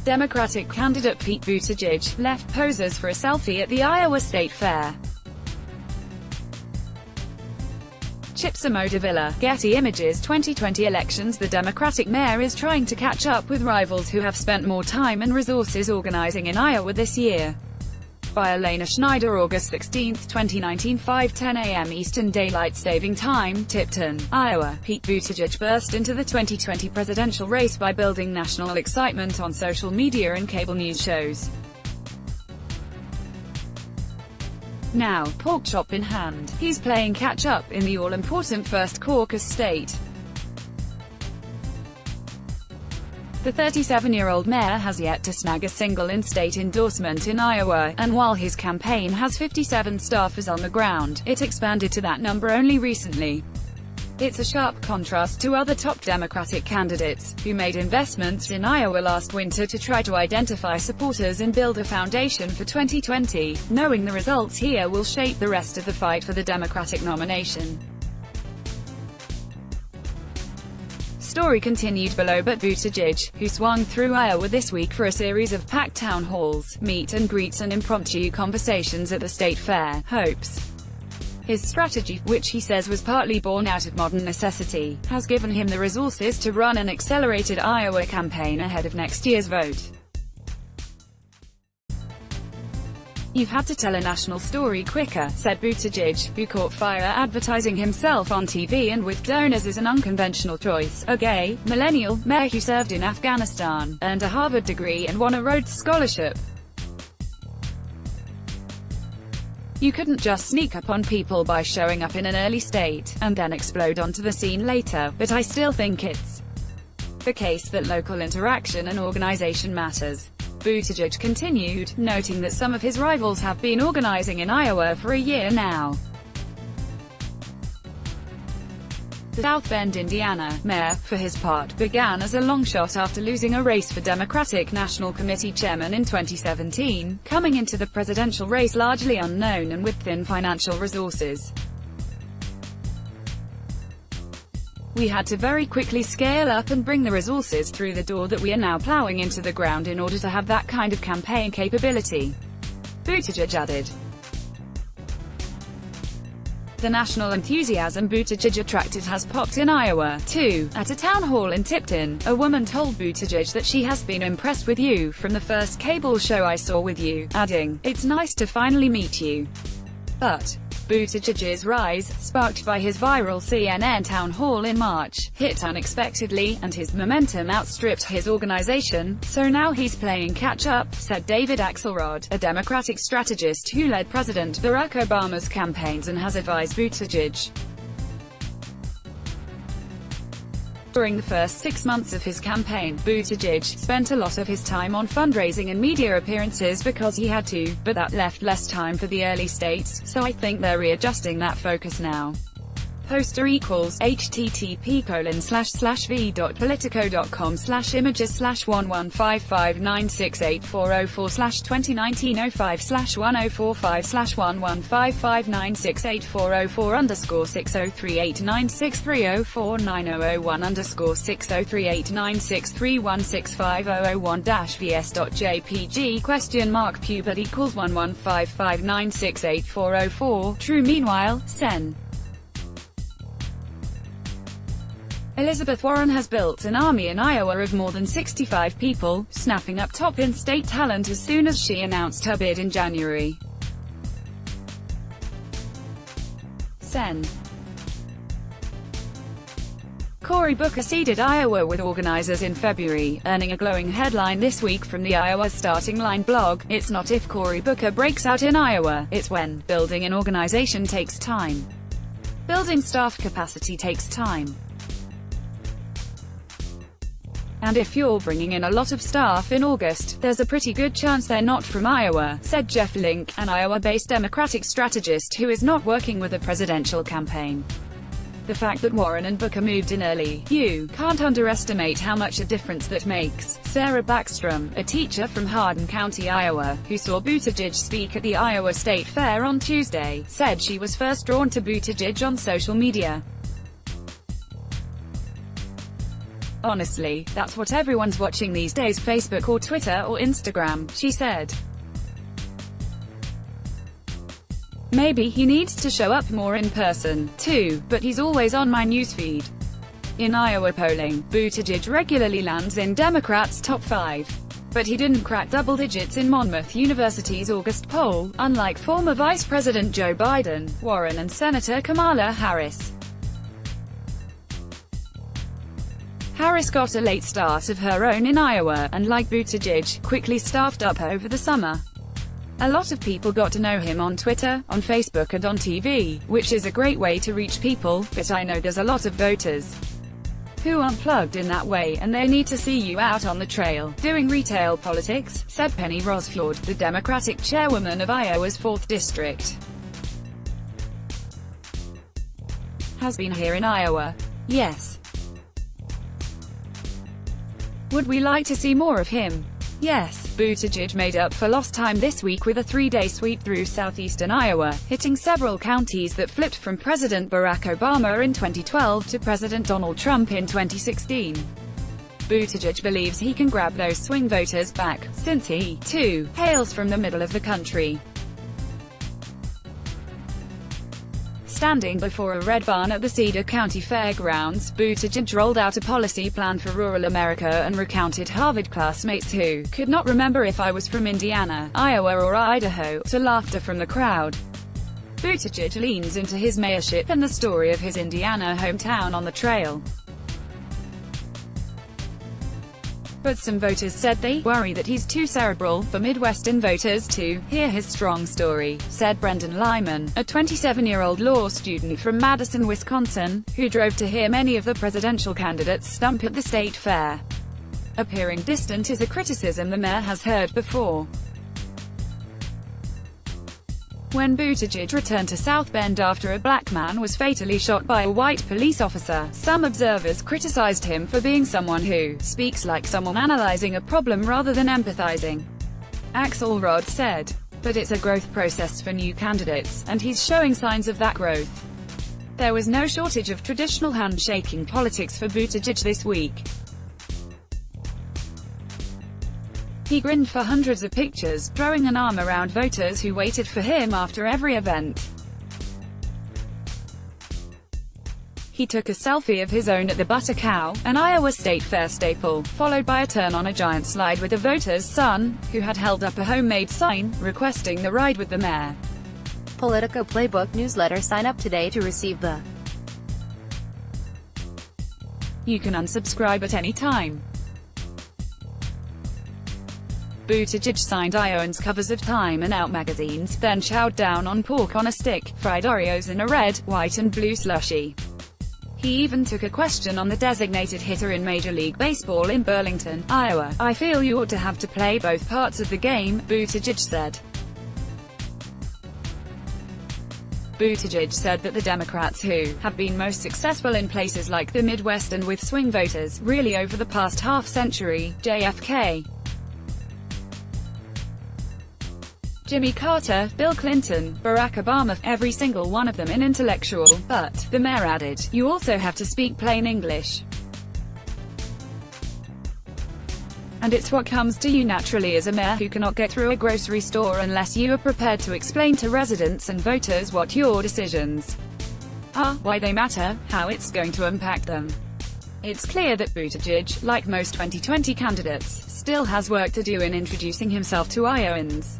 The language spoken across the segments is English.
Democratic candidate Pete Buttigieg left posers for a selfie at the Iowa State Fair. Chip Somodevilla, Getty Images. 2020 elections. The Democratic mayor is trying to catch up with rivals who have spent more time and resources organizing in Iowa this year. By Elena Schneider, August 16, 2019, 5:10 a.m. Eastern Daylight Saving Time, Tipton, Iowa. Pete Buttigieg burst into the 2020 presidential race by building national excitement on social media and cable news shows. Now, pork chop in hand, he's playing catch-up in the all-important first caucus state. The 37-year-old mayor has yet to snag a single in-state endorsement in Iowa, and while his campaign has 57 staffers on the ground, it expanded to that number only recently. It's a sharp contrast to other top Democratic candidates, who made investments in Iowa last winter to try to identify supporters and build a foundation for 2020, knowing the results here will shape the rest of the fight for the Democratic nomination. Story continued below. But Buttigieg, who swung through Iowa this week for a series of packed town halls, meet and greets and impromptu conversations at the state fair, hopes his strategy, which he says was partly born out of modern necessity, has given him the resources to run an accelerated Iowa campaign ahead of next year's vote. "You've had to tell a national story quicker," said Buttigieg, who caught fire advertising himself on TV and with donors as an unconventional choice. A gay, millennial mayor who served in Afghanistan, earned a Harvard degree and won a Rhodes Scholarship. "You couldn't just sneak up on people by showing up in an early state, and then explode onto the scene later, but I still think it's the case that local interaction and organization matters." Buttigieg continued, noting that some of his rivals have been organizing in Iowa for a year now. The South Bend, Indiana mayor, for his part, began as a long shot after losing a race for Democratic National Committee chairman in 2017, coming into the presidential race largely unknown and with thin financial resources. "We had to very quickly scale up and bring the resources through the door that we are now plowing into the ground in order to have that kind of campaign capability," Buttigieg added. The national enthusiasm Buttigieg attracted has popped in Iowa, too. At a town hall in Tipton, a woman told Buttigieg that she has been impressed with you from the first cable show I saw with you, adding, "It's nice to finally meet you." But Buttigieg's rise, sparked by his viral CNN town hall in March, hit unexpectedly, and his momentum outstripped his organization, so now he's playing catch-up, said David Axelrod, a Democratic strategist who led President Barack Obama's campaigns and has advised Buttigieg. During the first 6 months of his campaign, Buttigieg spent a lot of his time on fundraising and media appearances because he had to, but that left less time for the early states, so I think they're readjusting that focus now. Poster equals http://v.politico.com/images/11559684004/_603896304_155968401_6038963160389631631650001-VS.jpg ? Pubert equals 1155968404. True. Meanwhile, Sen. Elizabeth Warren has built an army in Iowa of more than 65 people, snapping up top in-state talent as soon as she announced her bid in January. Sen. Cory Booker seeded Iowa with organizers in February, earning a glowing headline this week from the Iowa Starting Line blog. "It's not if Cory Booker breaks out in Iowa, it's when. Building an organization takes time. Building staff capacity takes time. And if you're bringing in a lot of staff in August, there's a pretty good chance they're not from Iowa," said Jeff Link, an Iowa-based Democratic strategist who is not working with a presidential campaign. The fact that Warren and Booker moved in early, you can't underestimate how much a difference that makes. Sarah Backstrom, a teacher from Hardin County, Iowa, who saw Buttigieg speak at the Iowa State Fair on Tuesday, said she was first drawn to Buttigieg on social media. Honestly, that's what everyone's watching these days, Facebook or Twitter or Instagram, she said. Maybe he needs to show up more in person, too, but he's always on my newsfeed. In Iowa polling, Buttigieg regularly lands in Democrats' top 5. But he didn't crack double digits in Monmouth University's August poll, unlike former Vice President Joe Biden, Warren and Senator Kamala Harris. Harris got a late start of her own in Iowa, and like Buttigieg, quickly staffed up over the summer. A lot of people got to know him on Twitter, on Facebook and on TV, which is a great way to reach people, but I know there's a lot of voters who aren't plugged in that way, and they need to see you out on the trail, doing retail politics, said Penny Rosflord, the Democratic chairwoman of Iowa's 4th District. Has been here in Iowa. Yes. Would we like to see more of him? Yes. Buttigieg made up for lost time this week with a 3-day sweep through southeastern Iowa, hitting several counties that flipped from President Barack Obama in 2012 to President Donald Trump in 2016. Buttigieg believes he can grab those swing voters back, since he, too, hails from the middle of the country. Standing before a red barn at the Cedar County Fairgrounds, Buttigieg rolled out a policy plan for rural America and recounted Harvard classmates who could not remember if I was from Indiana, Iowa or Idaho, to laughter from the crowd. Buttigieg leans into his mayorship and the story of his Indiana hometown on the trail. But some voters said they worry that he's too cerebral for Midwestern voters to hear his strong story, said Brendan Lyman, a 27-year-old law student from Madison, Wisconsin, who drove to hear many of the presidential candidates stump at the state fair. Appearing distant is a criticism the mayor has heard before. When Buttigieg returned to South Bend after a black man was fatally shot by a white police officer, some observers criticized him for being someone who speaks like someone analyzing a problem rather than empathizing. Axelrod said. But it's a growth process for new candidates, and he's showing signs of that growth. There was no shortage of traditional handshaking politics for Buttigieg this week. He grinned for hundreds of pictures, throwing an arm around voters who waited for him after every event. He took a selfie of his own at the Butter Cow, an Iowa State Fair staple, followed by a turn on a giant slide with a voter's son, who had held up a homemade sign, requesting the ride with the mayor. Politico Playbook newsletter. Sign up today to receive the. You can unsubscribe at any time. Buttigieg signed Iowans covers of Time and Out magazines, then chowed down on pork on a stick, fried Oreos in a red, white and blue slushie. He even took a question on the designated hitter in Major League Baseball in Burlington, Iowa. I feel you ought to have to play both parts of the game, Buttigieg said. Buttigieg said that the Democrats who have been most successful in places like the Midwest and with swing voters, really over the past half-century, JFK, Jimmy Carter, Bill Clinton, Barack Obama, every single one of them an intellectual, but, the mayor added, you also have to speak plain English. And it's what comes to you naturally as a mayor who cannot get through a grocery store unless you are prepared to explain to residents and voters what your decisions are, why they matter, how it's going to impact them. It's clear that Buttigieg, like most 2020 candidates, still has work to do in introducing himself to Iowans.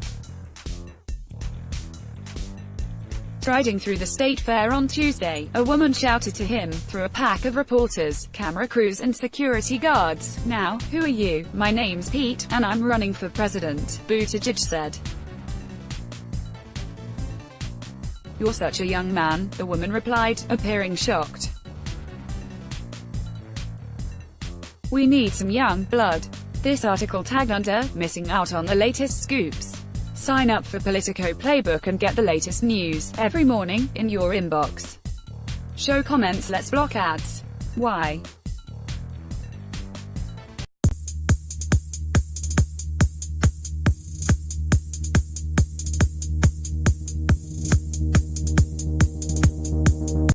Striding through the state fair on Tuesday, a woman shouted to him, through a pack of reporters, camera crews and security guards, "Now, who are you? My name's Pete, and I'm running for president," Buttigieg said. "You're such a young man," the woman replied, appearing shocked. "We need some young blood." This article tagged under, missing out on the latest scoops. Sign up for Politico Playbook and get the latest news, every morning, in your inbox. Show comments, let's block ads. Why?